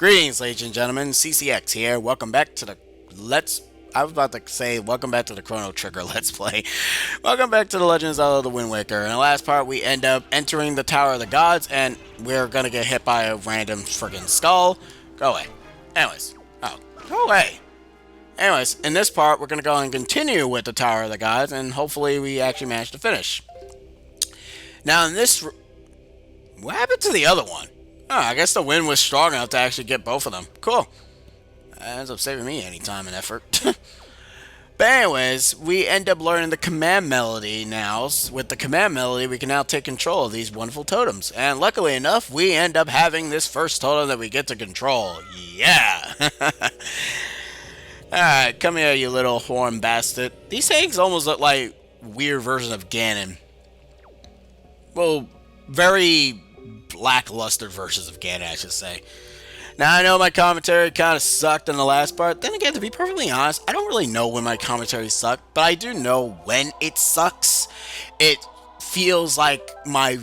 Greetings, ladies and gentlemen. CCX here. Welcome back to the I was about to say, welcome back to the Chrono Trigger Let's Play. Welcome back to the Legend of Zelda: The Wind Waker. In the last part, we end up entering the Tower of the Gods, and we're gonna get hit by a random friggin' skull. Go away. Anyways. Oh, go away. Anyways, in this part, we're gonna go and continue with the Tower of the Gods, and hopefully we actually manage to finish. Now, in this... What happened to the other one? Oh, I guess the wind was strong enough to actually get both of them. Cool. That ends up saving me any time and effort. But anyways, we end up learning the command melody now. With the command melody, we can now take control of these wonderful totems. And luckily enough, we end up having this first totem that we get to control. Yeah! Alright, come here, you little horn bastard. These things almost look like weird versions of Ganon. Well, very lackluster versions of Ganon, I should say. Now, I know my commentary kind of sucked in the last part. Then again, to be perfectly honest, I don't really know when my commentary sucked, but I do know when it sucks. It feels like my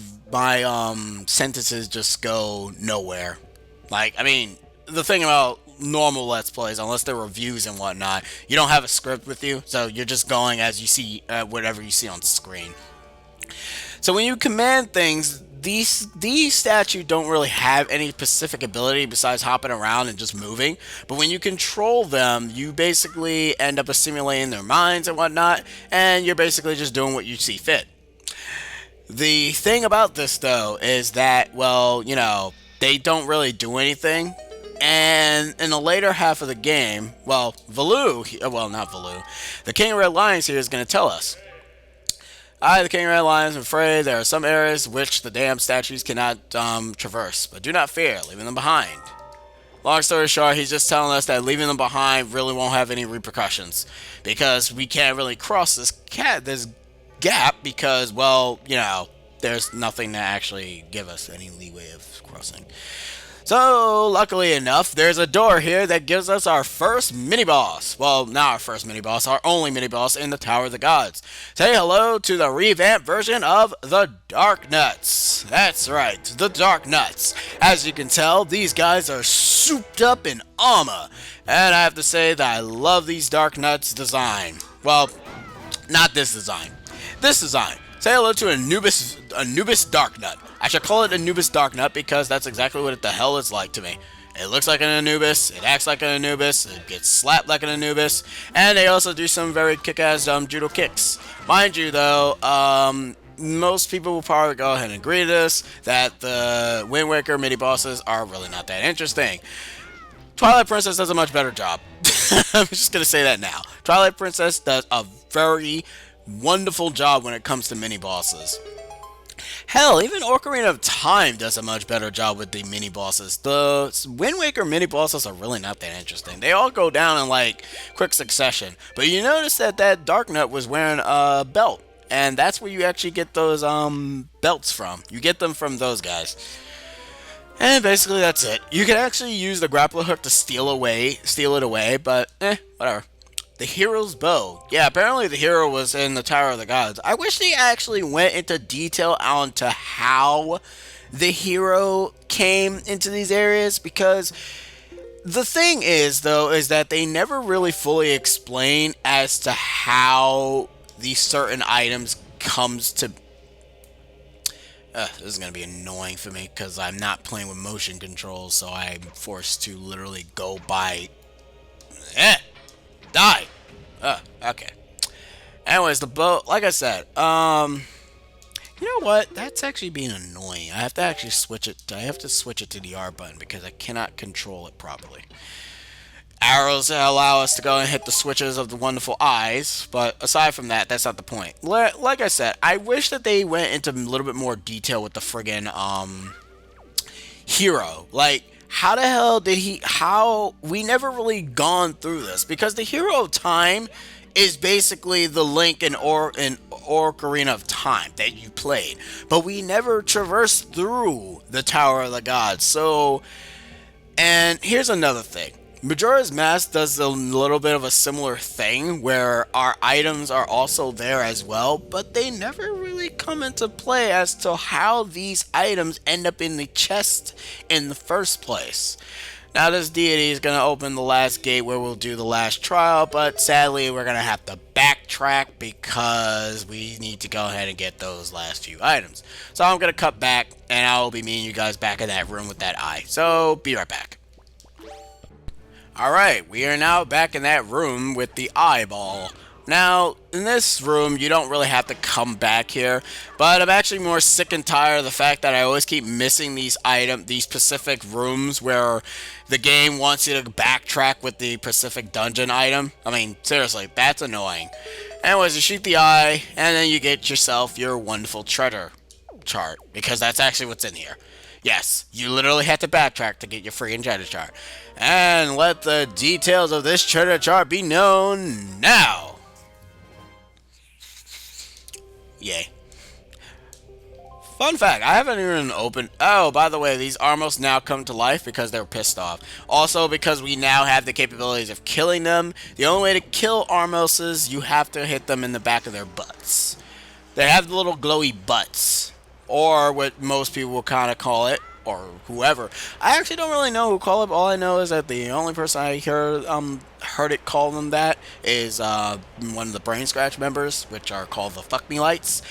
sentences just go nowhere. Like, I mean, the thing about normal Let's Plays, unless they're reviews and whatnot, you don't have a script with you, so you're just going as you see, whatever you see on screen. So when you command things, these statues don't really have any specific ability besides hopping around and just moving. But when you control them, you basically end up assimilating their minds and whatnot, and you're basically just doing what you see fit. The thing about this, though, is that, well, you know, they don't really do anything. And in the later half of the game, well, not Valoo, the King of Red Lions here is going to tell us. I, the King of Red Lions, am afraid there are some areas which the damn statues cannot traverse, but do not fear, leaving them behind. Long story short, he's just telling us that leaving them behind really won't have any repercussions, because we can't really cross this gap because, well, you know, there's nothing to actually give us any leeway of crossing. So, luckily enough, there's a door here that gives us our first mini-boss. Well, not our first mini-boss, our only mini-boss in the Tower of the Gods. Say hello to the revamped version of the Dark Nuts. That's right, the Dark Nuts. As you can tell, these guys are souped up in armor. And I have to say that I love these Dark Nuts design. Well, not this design. This design. Say hello to Anubis Dark Nut. I should call it Anubis Dark Nut because that's exactly what the hell it's like to me. It looks like an Anubis, it acts like an Anubis, it gets slapped like an Anubis, and they also do some very kick-ass judo kicks. Mind you, though, most people will probably go ahead and agree to this, that the Wind Waker mini-bosses are really not that interesting. Twilight Princess does a much better job. I'm just going to say that now. Twilight Princess does a very wonderful job when it comes to mini-bosses. Hell, even Ocarina of Time does a much better job with the mini-bosses. The Wind Waker mini-bosses are really not that interesting. They all go down in, like, quick succession. But you notice that Dark Nut was wearing a belt. And that's where you actually get those, belts from. You get them from those guys. And basically that's it. You can actually use the grappler hook to steal it away, but, whatever. The hero's bow. Yeah, apparently the hero was in the Tower of the Gods. I wish they actually went into detail onto how the hero came into these areas, because the thing is, though, is that they never really fully explain as to how these certain items comes to... this is going to be annoying for me because I'm not playing with motion controls, so I'm forced to literally go by... Die! Okay. Anyways, the bow, like I said, you know what? That's actually being annoying. I have to actually switch it. I have to switch it to the R button because I cannot control it properly. Arrows allow us to go and hit the switches of the wonderful eyes, but aside from that, that's not the point. Like I said, I wish that they went into a little bit more detail with the friggin', hero. Like, how the hell did we never really gone through this, because the Hero of Time is basically the Link in Ocarina of Time that you played, but we never traversed through the Tower of the Gods. So, and here's another thing. Majora's Mask does a little bit of a similar thing where our items are also there as well, but they never really come into play as to how these items end up in the chest in the first place. Now this deity is going to open the last gate where we'll do the last trial, but sadly we're going to have to backtrack because we need to go ahead and get those last few items. So I'm going to cut back and I will be meeting you guys back in that room with that eye. So be right back. Alright, we are now back in that room with the eyeball. Now, in this room, you don't really have to come back here, but I'm actually more sick and tired of the fact that I always keep missing these specific rooms where the game wants you to backtrack with the specific dungeon item. I mean, seriously, that's annoying. Anyways, you shoot the eye, and then you get yourself your wonderful treasure chart, because that's actually what's in here. Yes, you literally have to backtrack to get your freaking treasure chart. And let the details of this treasure chart be known now. Yay. Fun fact, I haven't even opened... Oh, by the way, these Armos now come to life because they're pissed off. Also, because we now have the capabilities of killing them. The only way to kill Armos is you have to hit them in the back of their butts. They have the little glowy butts. Or what most people will kind of call it, or whoever. I actually don't really know who call it. All I know is that the only person I heard it call them that is one of the Brain Scratch members, which are called the Fuck Me Lights.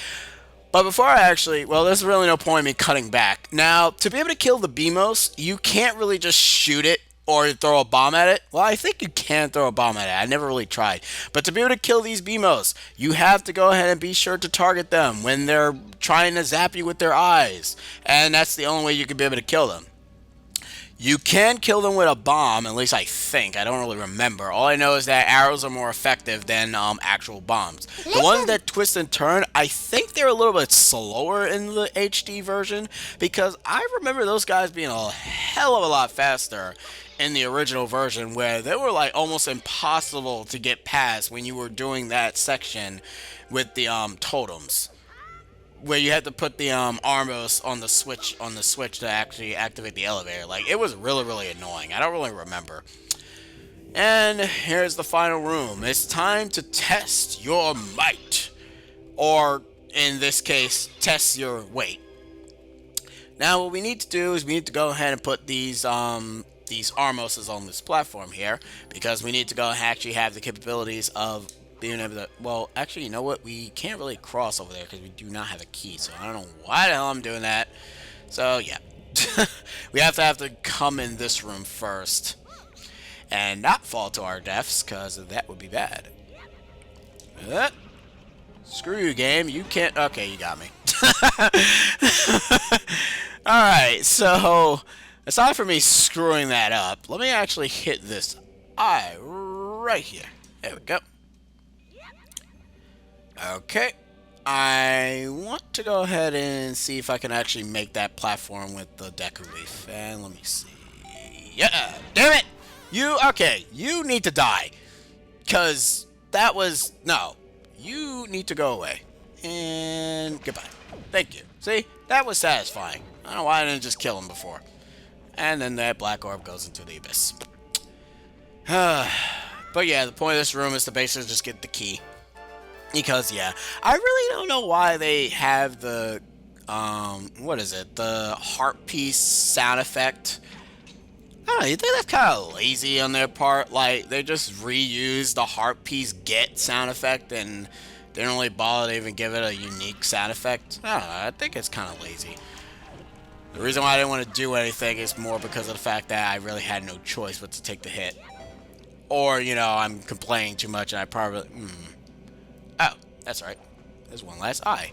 But before I actually, well, there's really no point in me cutting back. Now, to be able to kill the Beamos, you can't really just shoot it or throw a bomb at it. Well, I think you can throw a bomb at it. I never really tried. But to be able to kill these Beamos, you have to go ahead and be sure to target them when they're trying to zap you with their eyes. And that's the only way you can be able to kill them. You can kill them with a bomb, at least I think. I don't really remember. All I know is that arrows are more effective than actual bombs. The ones that twist and turn, I think they're a little bit slower in the HD version, because I remember those guys being a hell of a lot faster in the original version, where they were like almost impossible to get past when you were doing that section with the totems, where you had to put the Armos on the switch to actually activate the elevator. Like, it was really annoying. I don't really remember. And here's the final room. It's time to test your might, or in this case, test your weight. Now, what we need to do is we need to go ahead and put these Armoses on this platform here, because we need to go and actually have the capabilities of being able to... Well, actually, you know what? We can't really cross over there because we do not have a key, so I don't know why the hell I'm doing that. So, yeah. We have to come in this room first and not fall to our deaths, because that would be bad. Screw you, game. You can't... Okay, you got me. Alright, so... Aside from me screwing that up, let me actually hit this eye right here. There we go. Okay. I want to go ahead and see if I can actually make that platform with the Deku Leaf. And let me see. Yeah! Damn it! Okay, you need to die. Because that was... No. You need to go away. And goodbye. Thank you. See? That was satisfying. I don't know why I didn't just kill him before. And then that black orb goes into the abyss. But yeah, the point of this room is to basically just get the key. Because, yeah, I really don't know why they have the, what is it? The heart piece sound effect. I don't know, you think that's kind of lazy on their part? Like, they just reuse the heart piece get sound effect and they don't really bother to even give it a unique sound effect. I don't know, I think it's kind of lazy. The reason why I didn't want to do anything is more because of the fact that I really had no choice but to take the hit. Or, you know, I'm complaining too much and I probably... Oh, that's right. There's one last eye.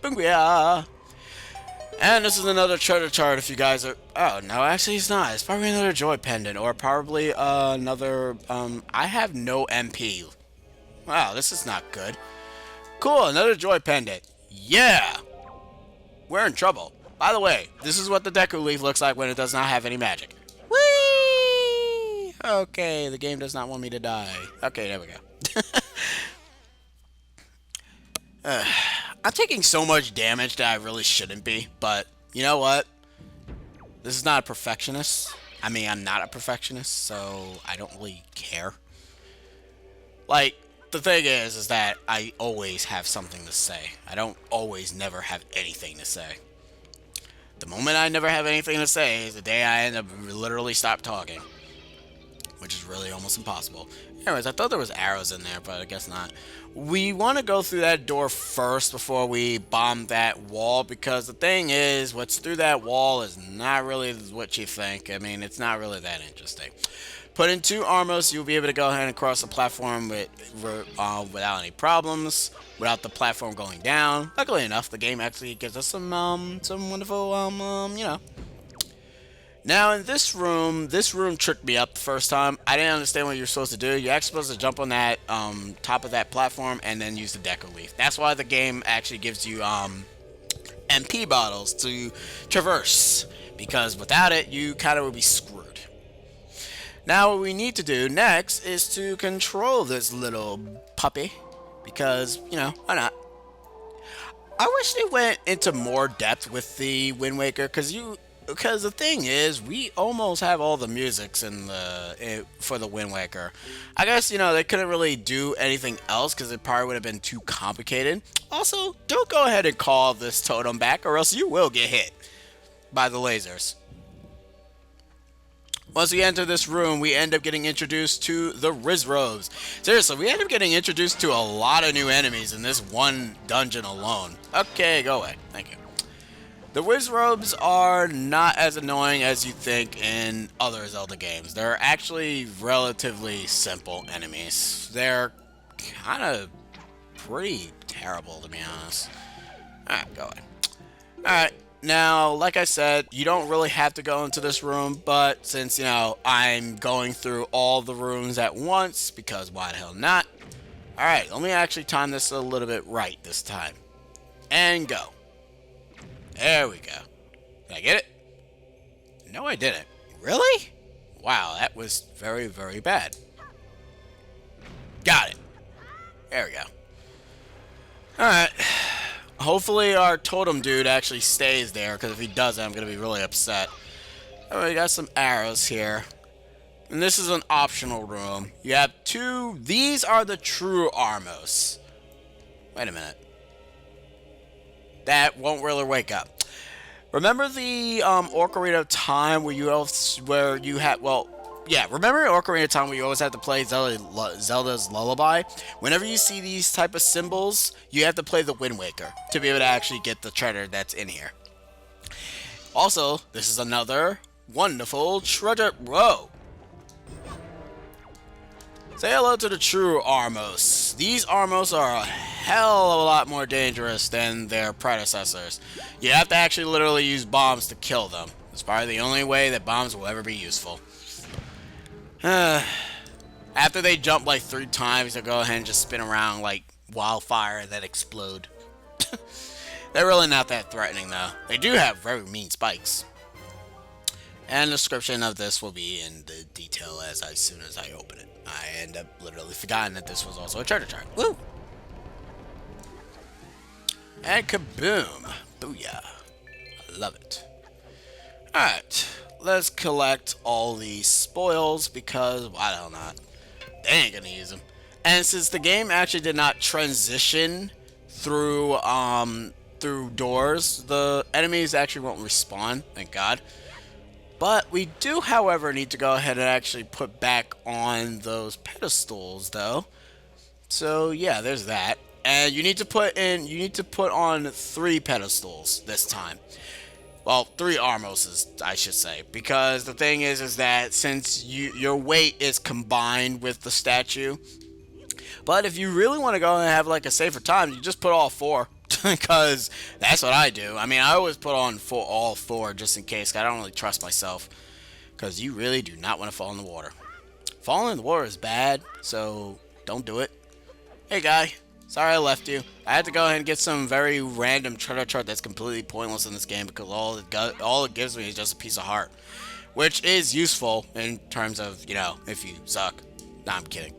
Boom-ya! And this is another treasure chart if you guys are... Oh, no, actually it's not. It's probably another joy pendant. Or probably another... I have no MP. Wow, this is not good. Cool, another joy pendant. Yeah! We're in trouble. By the way, this is what the Deku Leaf looks like when it does not have any magic. Whee! Okay, the game does not want me to die. Okay, there we go. I'm taking so much damage that I really shouldn't be, but you know what? This is not a perfectionist. I mean, I'm not a perfectionist, so I don't really care. Like, the thing is that I always have something to say. I don't always never have anything to say. The moment I never have anything to say is the day I end up literally stop talking, which is really almost impossible. Anyways, I thought there was arrows in there, but I guess not. We want to go through that door first before we bomb that wall, because the thing is, what's through that wall is not really what you think. I mean, it's not really that interesting. Put in 2 armors, you'll be able to go ahead and cross the platform without any problems, without the platform going down. Luckily enough, the game actually gives us some wonderful, Now in this room tricked me up the first time. I didn't understand what you're supposed to do. You're actually supposed to jump on that top of that platform and then use the deco leaf. That's why the game actually gives you MP bottles to traverse, because without it, you kind of would be screwed. Now what we need to do next is to control this little puppy, because, why not? I wish they went into more depth with the Wind Waker, because the thing is, we almost have all the musics for the Wind Waker. I guess, they couldn't really do anything else because it probably would have been too complicated. Also, don't go ahead and call this totem back, or else you will get hit by the lasers. Once we enter this room, we end up getting introduced to the Rizrobes. Seriously, we end up getting introduced to a lot of new enemies in this one dungeon alone. Okay, go away. Thank you. The Rizrobes are not as annoying as you think in other Zelda games. They're actually relatively simple enemies. They're kind of pretty terrible, to be honest. Alright, go away. Alright. Now, like I said, you don't really have to go into this room, but since, I'm going through all the rooms at once, because why the hell not? Alright, let me actually time this a little bit right this time. And go. There we go. Did I get it? No, I didn't. Really? Wow, that was very, very bad. Got it. There we go. Alright. Hopefully our totem dude actually stays there, because if he doesn't, I'm going to be really upset. Alright, we got some arrows here. And this is an optional room. You have 2. These are the true Armos. Wait a minute. That won't really wake up. Remember the Ocarina of Time where remember Ocarina of Time where you always have to play Zelda's Lullaby? Whenever you see these type of symbols, you have to play the Wind Waker to be able to actually get the treasure that's in here. Also, this is another wonderful treasure. Whoa! Say hello to the true Armos. These Armos are a hell of a lot more dangerous than their predecessors. You have to actually literally use bombs to kill them. It's probably the only way that bombs will ever be useful. After they jump like 3 times, they'll go ahead and just spin around like wildfire and then explode. They're really not that threatening though. They do have very mean spikes. And the description of this will be in the detail as soon as I open it. I end up literally forgotten that this was also a treasure chart. Woo! And kaboom! Booyah! I love it. Alright, let's collect all these spoils because why the hell not? They ain't gonna use them. And since the game actually did not transition through doors, the enemies actually won't respawn, thank God. But we do, however, need to go ahead and actually put back on those pedestals, though. So yeah, there's that. And you need to put on 3 pedestals this time. Well, 3 Armoses, I should say, because the thing is that since your weight is combined with the statue, but if you really want to go and have like a safer time, you just put all 4. Because that's what I do. I mean, I always put on all 4 just in case. 'Cause I don't really trust myself. Because you really do not want to fall in the water. Falling in the water is bad, so don't do it. Hey, guy. Sorry I left you. I had to go ahead and get some very random treasure chart that's completely pointless in this game because all it gives me is just a piece of heart. Which is useful in terms of, if you suck. Nah, I'm kidding.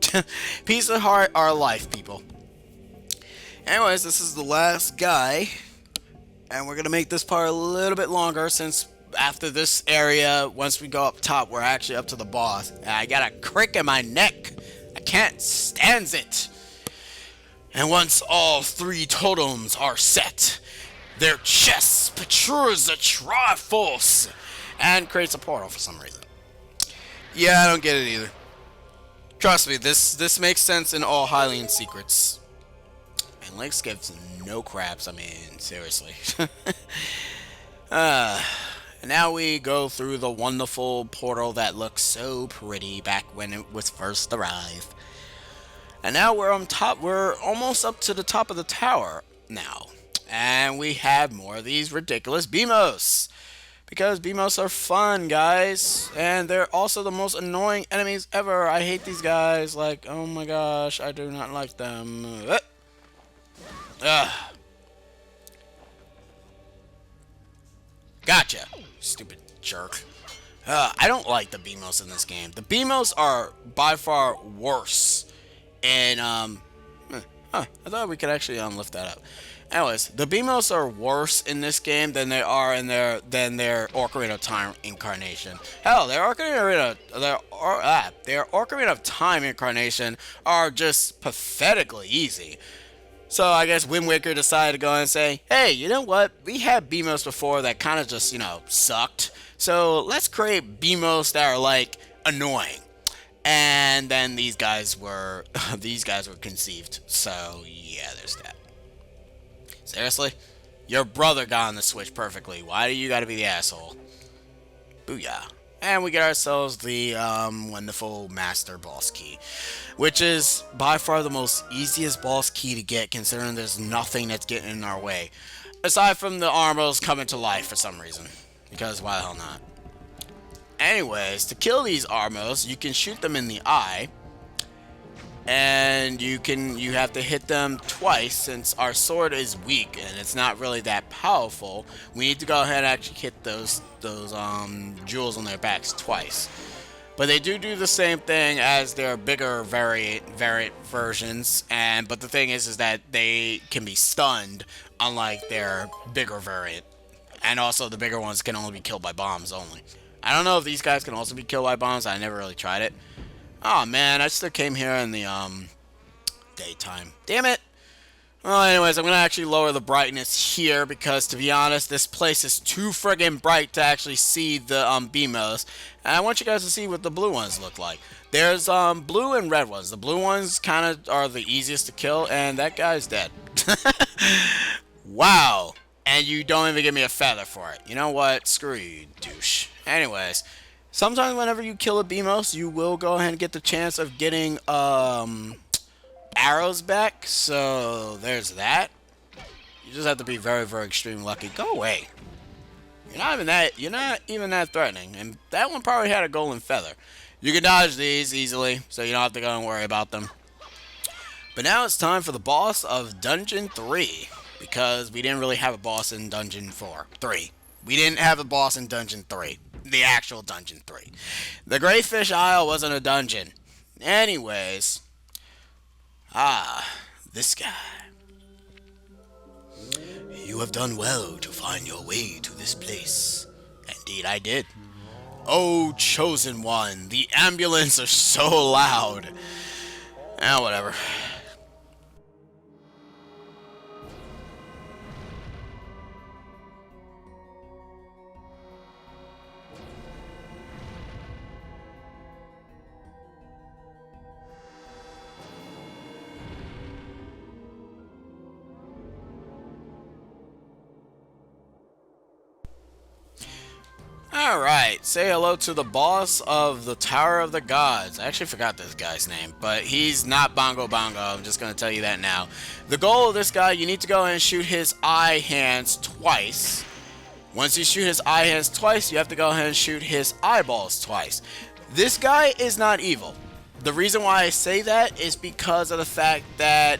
Piece of heart are life, people. Anyways, this is the last guy, and we're going to make this part a little bit longer since after this area, once we go up top, we're actually up to the boss. And I got a crick in my neck. I can't stand it. And once all 3 totems are set, Their chests protrudes the Triforce and creates a portal for some reason. Yeah, I don't get it either. Trust me, this makes sense in all Hylian secrets. And Lynx gives no craps, I mean, seriously. And now we go through the wonderful portal that looked so pretty back when it was first arrived. And now we're on top, we're almost up to the top of the tower now. And we have more of these ridiculous Beamos. Because Beamos are fun, guys. And they're also the most annoying enemies ever. I hate these guys. Like, oh my gosh, I do not like them. Ugh. Gotcha, stupid jerk. I don't like the Beamos in this game. The Beamos are by far worse. And, I thought we could actually lift that up. Anyways, the Beamos are worse in this game than they are in their Ocarina of Time incarnation. Hell, their Ocarina of Time incarnation are just pathetically easy. So I guess Wind Waker decided to go and say, hey, you know what? We had Beamos before that kind of just, sucked. So let's create Beamos that are like annoying. And then these guys were conceived. So yeah, there's that. Seriously? Your brother got on the Switch perfectly. Why do you gotta be the asshole? Booyah. And we get ourselves the wonderful Master Boss Key. Which is by far the most easiest boss key to get, considering there's nothing that's getting in our way. Aside from the armors coming to life for some reason. Because why the hell not? Anyways, to kill these armors, you can shoot them in the eye. And you have to hit them twice since our sword is weak and it's not really that powerful. We need to go ahead and actually hit those jewels on their backs twice. But they do the same thing as their bigger variant versions, but the thing is that they can be stunned, unlike their bigger variant. And also the bigger ones can only be killed by bombs only. I don't know if these guys can also be killed by bombs. I never really tried it. Oh man, I still came here in the daytime. Damn it! Well, anyways, I'm gonna actually lower the brightness here because, to be honest, this place is too friggin' bright to actually see the Beamos. And I want you guys to see what the blue ones look like. There's blue and red ones. The blue ones kind of are the easiest to kill, and that guy's dead. Wow! And you don't even give me a feather for it. You know what? Screw you, douche. Anyways. Sometimes whenever you kill a Beamos, you will go ahead and get the chance of getting arrows back. So there's that. You just have to be very, very extremely lucky. Go away. You're not even that threatening. And that one probably had a golden feather. You can dodge these easily, so you don't have to go and worry about them. But now it's time for the boss of Dungeon 3. Because we didn't really have a boss in Dungeon 3. We didn't have a boss in Dungeon 3. The actual Dungeon 3. The Great Fish Isle wasn't a dungeon. Anyways. This guy. You have done well to find your way to this place. Indeed I did. Oh, chosen one. The ambulance are so loud. Whatever. Alright, say hello to the boss of the Tower of the Gods. I actually forgot this guy's name, but he's not Bongo Bongo. I'm just going to tell you that now. The goal of this guy, you need to go and shoot his eye hands twice. Once you shoot his eye hands twice, you have to go ahead and shoot his eyeballs twice. This guy is not evil. The reason why I say that is because of the fact that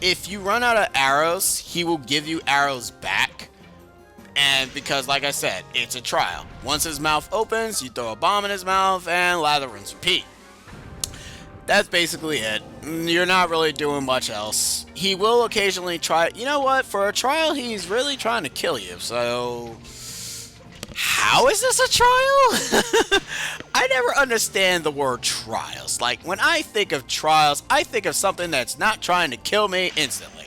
if you run out of arrows, he will give you arrows back. And because, like I said, it's a trial. Once his mouth opens, you throw a bomb in his mouth and lather, rinse, repeat. That's basically it. You're not really doing much else. He will occasionally try... You know what? For a trial, he's really trying to kill you. So... How is this a trial? I never understand the word trials. Like, when I think of trials, I think of something that's not trying to kill me instantly.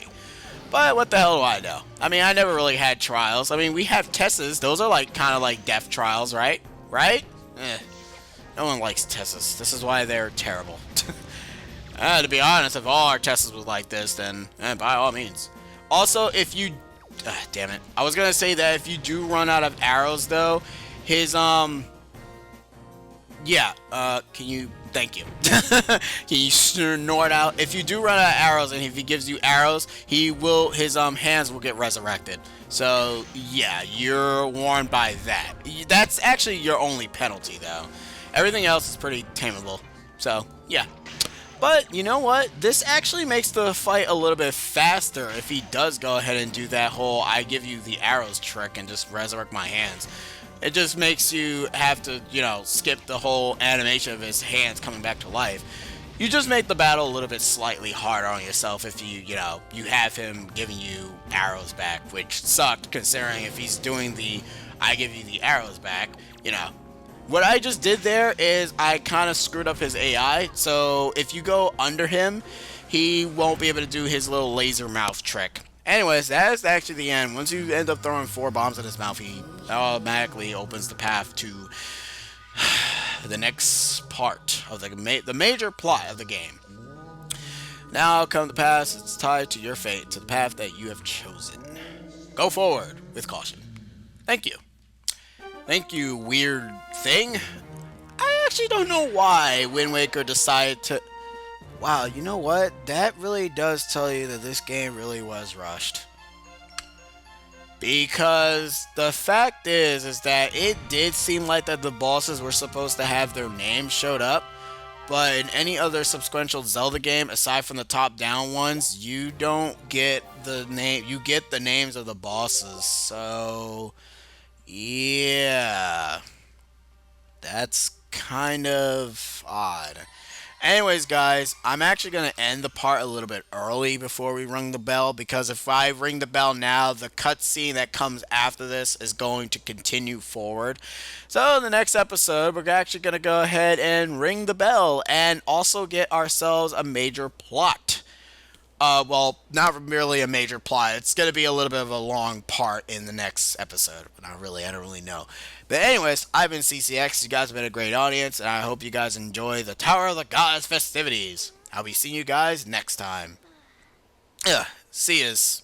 But what the hell do I know? I mean, I never really had trials. I mean, we have Tessas. Those are like kind of like death trials, right? Right? No one likes Tessas. This is why they're terrible. To be honest, if all our Tessas was like this, then by all means. Also, if you... damn it. I was gonna say that if you do run out of arrows, though, his, yeah, can you... Thank you. Can you snort out? If you do run out of arrows, and if he gives you arrows, his hands will get resurrected. So, yeah, you're warned by that. That's actually your only penalty, though. Everything else is pretty tameable. So, yeah. But, you know what? This actually makes the fight a little bit faster if he does go ahead and do that whole I give you the arrows trick and just resurrect my hands. It just makes you have to, skip the whole animation of his hands coming back to life. You just make the battle a little bit slightly harder on yourself if you have him giving you arrows back, which sucked considering if he's doing the I give you the arrows back, What I just did there is I kind of screwed up his AI, so if you go under him, he won't be able to do his little laser mouth trick. Anyways, that is actually the end. Once you end up throwing 4 bombs in his mouth, he automatically opens the path to the next part of the major plot of the game. Now come to pass, it's tied to your fate, to the path that you have chosen. Go forward with caution. Thank you. Thank you, weird thing. I actually don't know why Wind Waker decided to... Wow, you know what? That really does tell you that this game really was rushed. Because the fact is that it did seem like that the bosses were supposed to have their names showed up. But in any other sequential Zelda game, aside from the top-down ones, you don't get the name. You get the names of the bosses. So, yeah, that's kind of odd. Anyways, guys, I'm actually going to end the part a little bit early before we ring the bell, because if I ring the bell now, the cutscene that comes after this is going to continue forward. So in the next episode, we're actually going to go ahead and ring the bell and also get ourselves a major plot. Well, not merely a major plot. It's going to be a little bit of a long part in the next episode. But I don't really know. But anyways, I've been CCX. You guys have been a great audience, and I hope you guys enjoy the Tower of the Gods festivities. I'll be seeing you guys next time. See yous.